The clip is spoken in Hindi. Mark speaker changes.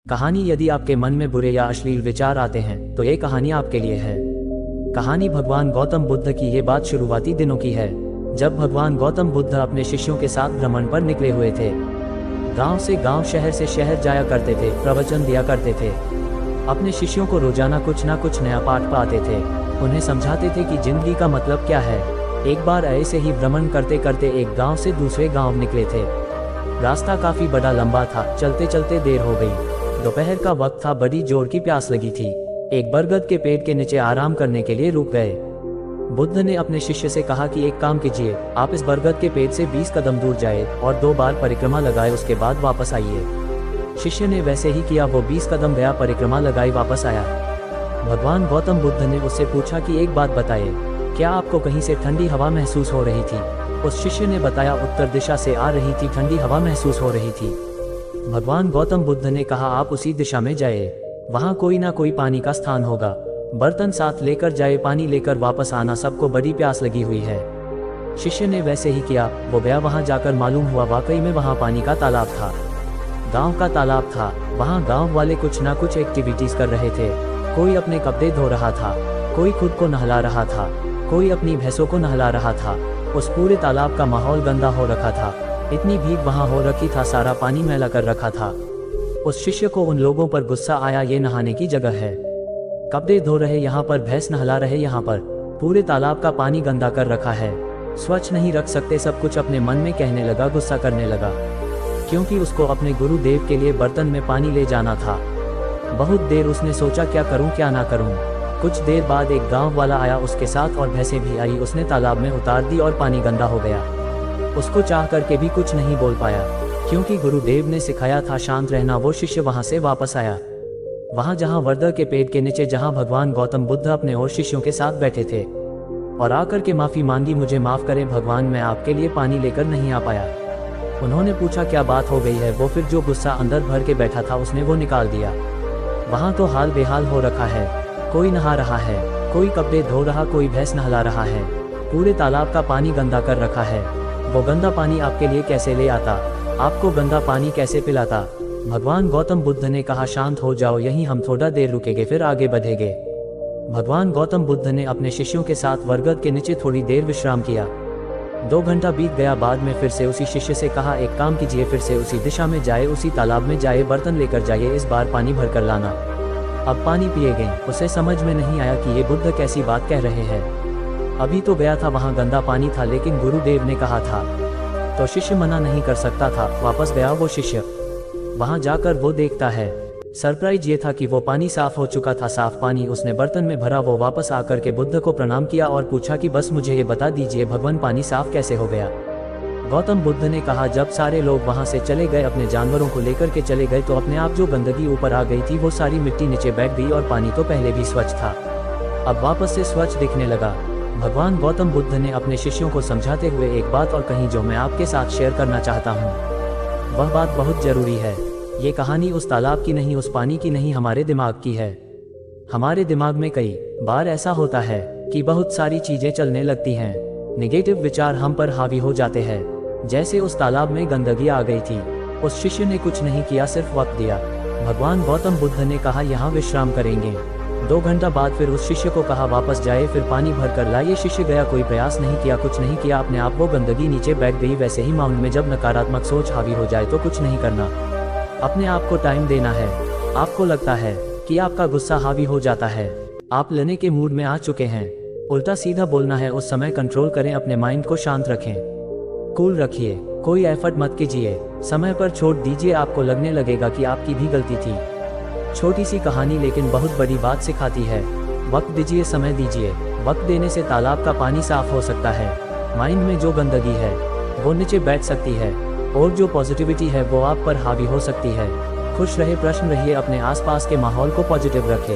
Speaker 1: कहानी। यदि आपके मन में बुरे या अश्लील विचार आते हैं तो ये कहानी आपके लिए है। कहानी भगवान गौतम बुद्ध की। ये बात शुरुआती दिनों की है, जब भगवान गौतम बुद्ध अपने शिष्यों के साथ भ्रमण पर निकले हुए थे। गांव से गांव, शहर से शहर जाया करते थे, प्रवचन दिया करते थे। अपने शिष्यों को रोजाना कुछ ना कुछ नया पाठ पढ़ाते थे। उन्हें समझाते थे कि जिंदगी का मतलब क्या है। एक बार ऐसे ही भ्रमण करते करते एक गांव से दूसरे गांव निकले थे। रास्ता काफी बड़ा लंबा था। चलते चलते देर हो गई। दोपहर का वक्त था। बड़ी जोर की प्यास लगी थी। एक बरगद के पेड़ के नीचे आराम करने के लिए रुक गए। बुद्ध ने अपने शिष्य से कहा कि एक काम कीजिए, आप इस बरगद के पेड़ से 20 कदम दूर जाए और 2 बार परिक्रमा लगाए, उसके बाद वापस आइए। शिष्य ने वैसे ही किया। वो 20 कदम गया, परिक्रमा लगाई, वापस आया। भगवान गौतम बुद्ध ने उससे पूछा कि एक बात बताइए, क्या आपको कहीं से ठंडी हवा महसूस हो रही थी? उस शिष्य ने बताया, उत्तर दिशा से आ रही थी, ठंडी हवा महसूस हो रही थी। भगवान गौतम बुद्ध ने कहा, आप उसी दिशा में जाए, वहाँ कोई ना कोई पानी का स्थान होगा। बर्तन साथ लेकर जाए, पानी लेकर वापस आना, सबको बड़ी प्यास लगी हुई है। शिष्य ने वैसे ही किया। वो गया, वहाँ जाकर मालूम हुआ वाकई में वहाँ पानी का तालाब था। गांव का तालाब था। वहाँ गांव वाले कुछ ना कुछ एक्टिविटीज कर रहे थे। कोई अपने कपड़े धो रहा था, कोई खुद को नहला रहा था, कोई अपनी भैंसों को नहला रहा था। उस पूरे तालाब का माहौल गंदा हो रखा था। इतनी भीड़ वहाँ हो रखी था, सारा पानी मैला कर रखा था। उस शिष्य को उन लोगों पर गुस्सा आया। ये नहाने की जगह है, कपड़े धो रहे यहाँ पर, भैंस नहला रहे यहाँ पर, पूरे तालाब का पानी गंदा कर रखा है, स्वच्छ नहीं रख सकते। सब कुछ अपने मन में कहने लगा, गुस्सा करने लगा, क्योंकि उसको अपने गुरुदेव के लिए बर्तन में पानी ले जाना था। बहुत देर उसने सोचा, क्या करूं क्या ना करूं। कुछ देर बाद एक गांव वाला आया, उसके साथ और भैंसें भी आई। उसने तालाब में उतार दी और पानी गंदा हो गया। उसको चाह करके भी कुछ नहीं बोल पाया, क्योंकि गुरुदेव ने सिखाया था शांत रहना। वो शिष्य वहां से वापस आया, वहां जहां वरदा के पेड़ के नीचे, जहां भगवान गौतम बुद्ध अपने और शिष्यों के साथ बैठे थे, और आकर के माफी मांगी, मुझे माफ करें भगवान, मैं आपके लिए पानी लेकर नहीं आ पाया। उन्होंने पूछा, क्या बात हो गई है? वो फिर जो गुस्सा अंदर भर के बैठा था उसने वो निकाल दिया। वहाँ तो हाल बेहाल हो रखा है। कोई नहा रहा है, कोई कपड़े धो रहा, कोई भैंस नहला रहा है, पूरे तालाब का पानी गंदा कर रखा है। वो गंदा पानी आपके लिए कैसे ले आता? आपको गंदा पानी कैसे पिलाता? भगवान गौतम बुद्ध ने कहा, शांत हो जाओ, यहीं हम थोड़ा देर रुकेंगे, फिर आगे बढ़ेंगे। भगवान गौतम बुद्ध ने अपने शिष्यों के साथ बरगद के नीचे थोड़ी देर विश्राम किया। 2 घंटा बीत गया। बाद में फिर से उसी शिष्य से कहा, एक काम कीजिए, फिर से उसी दिशा में जाए, उसी तालाब में जाए, बर्तन लेकर जाइए, इस बार पानी भर कर लाना। अब पानी पिए गए। उसे समझ में नहीं आया कि ये बुद्ध कैसी बात कह रहे हैं। अभी तो गया था, वहाँ गंदा पानी था, लेकिन गुरुदेव ने कहा था तो शिष्य मना नहीं कर सकता था। वापस गया वो शिष्य। वहाँ जाकर वो देखता है, सरप्राइज ये था कि वो पानी साफ हो चुका था। साफ पानी उसने बर्तन में भरा। वो वापस आकर के बुद्ध को प्रणाम किया और पूछा कि बस मुझे ये बता दीजिए भगवान, पानी साफ कैसे हो गया? गौतम बुद्ध ने कहा, जब सारे लोग वहाँ से चले गए, अपने जानवरों को लेकर के चले गए, तो अपने आप जो गंदगी ऊपर आ गई थी वो सारी मिट्टी नीचे बैठ गई और पानी तो पहले भी स्वच्छ था, अब वापस से स्वच्छ दिखने लगा। भगवान गौतम बुद्ध ने अपने शिष्यों को समझाते हुए एक बात और कही, जो मैं आपके साथ शेयर करना चाहता हूँ। वह बात बहुत जरूरी है। ये कहानी उस तालाब की नहीं, उस पानी की नहीं, हमारे दिमाग की है। हमारे दिमाग में कई बार ऐसा होता है कि बहुत सारी चीजें चलने लगती हैं, नेगेटिव विचार हम पर हावी हो जाते हैं। जैसे उस तालाब में गंदगी आ गई थी। उस शिष्य ने कुछ नहीं किया, सिर्फ वक्त दिया। भगवान गौतम बुद्ध ने कहा, यहाँ विश्राम करेंगे। 2 घंटा बाद फिर उस शिष्य को कहा, वापस जाए, फिर पानी भर कर लाइए। शिष्य गया, कोई प्रयास नहीं किया, कुछ नहीं किया, अपने आप वो गंदगी नीचे बैठ गई। वैसे ही मामले में जब नकारात्मक सोच हावी हो जाए तो कुछ नहीं करना, अपने आप को टाइम देना है। आपको लगता है कि आपका गुस्सा हावी हो जाता है, आप लेने के मूड में आ चुके हैं, उल्टा सीधा बोलना है, उस समय कंट्रोल करें, अपने माइंड को शांत रखें, कूल रखिए, कोई एफर्ट मत कीजिए, समय पर छोड़ दीजिए। आपको लगने लगेगा कि आपकी भी गलती थी। छोटी सी कहानी लेकिन बहुत बड़ी बात सिखाती है। वक्त दीजिए, समय दीजिए। वक्त देने से तालाब का पानी साफ हो सकता है। माइंड में जो गंदगी है वो नीचे बैठ सकती है, और जो पॉजिटिविटी है वो आप पर हावी हो सकती है। खुश रहे, प्रसन्न रहिए, अपने आसपास के माहौल को पॉजिटिव रखें।